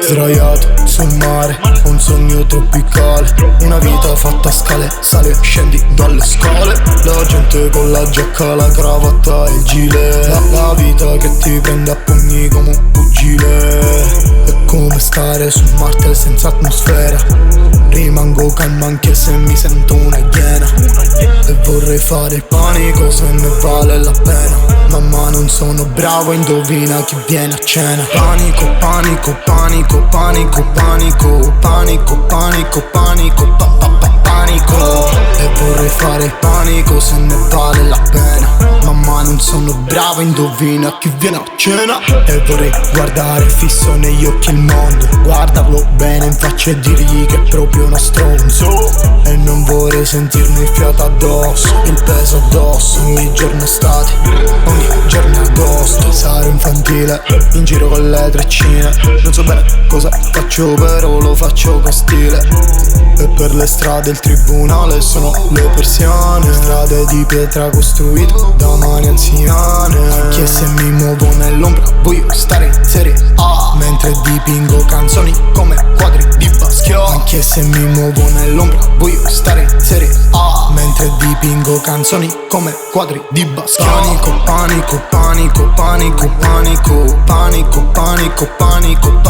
Sdraiato sul mare, un sogno tropicale. Una vita fatta a scale, sali e scendi dalle scale. La gente con la giacca, la cravatta e il gilet. La vita che ti prende a pugni come un pugile. È come stare su Marte senza atmosfera. Rimango calmo anche se mi sento una iena. E vorrei fare il panico se ne vale la pena. Mamma non sono bravo, indovina chi viene a cena. Panico, panico, panico, panico, panico, panico, panico, panico, panico. E vorrei fare il panico se ne vale la pena. Mamma non sono bravo, indovina chi viene a cena. E vorrei guardare fisso negli occhi il mondo, guardarlo bene in faccia e dirgli che è proprio uno stronzo. E non vorrei sentirmi il fiato addosso, il peso addosso. Ogni giorno estate, ogni giorno è agosto. Sarò infantile, in giro con le treccine. Non so bene cosa faccio però lo faccio con stile. E per le strade il tribunale sono le persiane. Strade di pietra costruite da mani anziane. Anche se mi muovo nell'ombra voglio stare in serie A, mentre dipingo canzoni come quadri di Basquiat. Anche se mi muovo nell'ombra voglio stare in serie A, mentre dipingo canzoni come quadri di Basquiat. Panico, panico, panico, panico, panico, panico, panico, panico,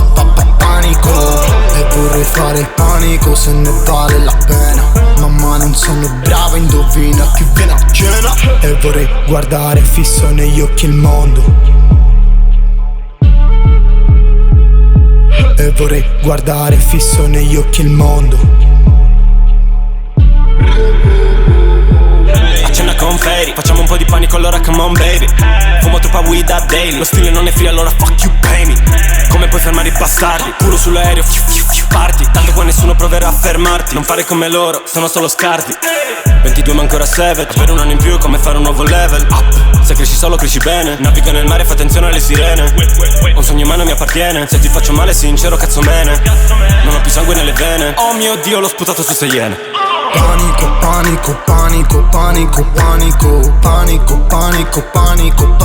panico. E vorrei fare il panico se ne vale la pena. Mamma non sono brava, indovina chi viene a cena. E vorrei guardare fisso negli occhi il mondo. E vorrei guardare fisso negli occhi il mondo. A cena con Fairy, facciamo un po' di panico allora come on baby. Fumo troppa weed da daily, lo stile non è free allora fuck you pay me. Come puoi fermare i bastardi? Puro sull'aereo, parti. Tanto qua nessuno proverà a fermarti. Non fare come loro, sono solo scarti. 22 ma ancora 7. Avere un anno in più è come fare un nuovo level up. Se cresci solo cresci bene. Naviga nel mare, fa attenzione alle sirene. Un sogno in mano mi appartiene. Se ti faccio male sincero cazzo mene. Non ho più sangue nelle vene. Oh mio Dio l'ho sputato su 6 iene. Panico, panico, panico, panico, panico, panico, panico, panico,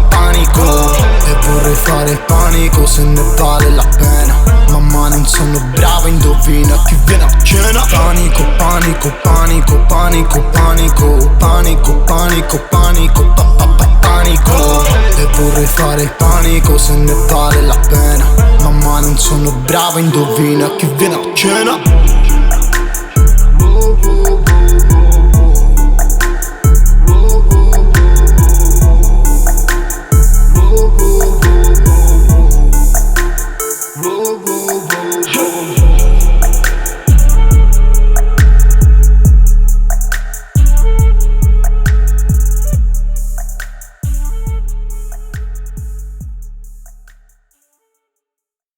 panico. E vorrei fare il panico se ne vale la pena. Mamma non sono bravo, indovina chi viene a cena. Panico, panico, panico, panico, panico, panico, panico, panico, panico. E vorrei fare il panico se ne vale la pena. Mamma non sono bravo, indovina chi viene a cena. Whoa, whoa, whoa, whoa.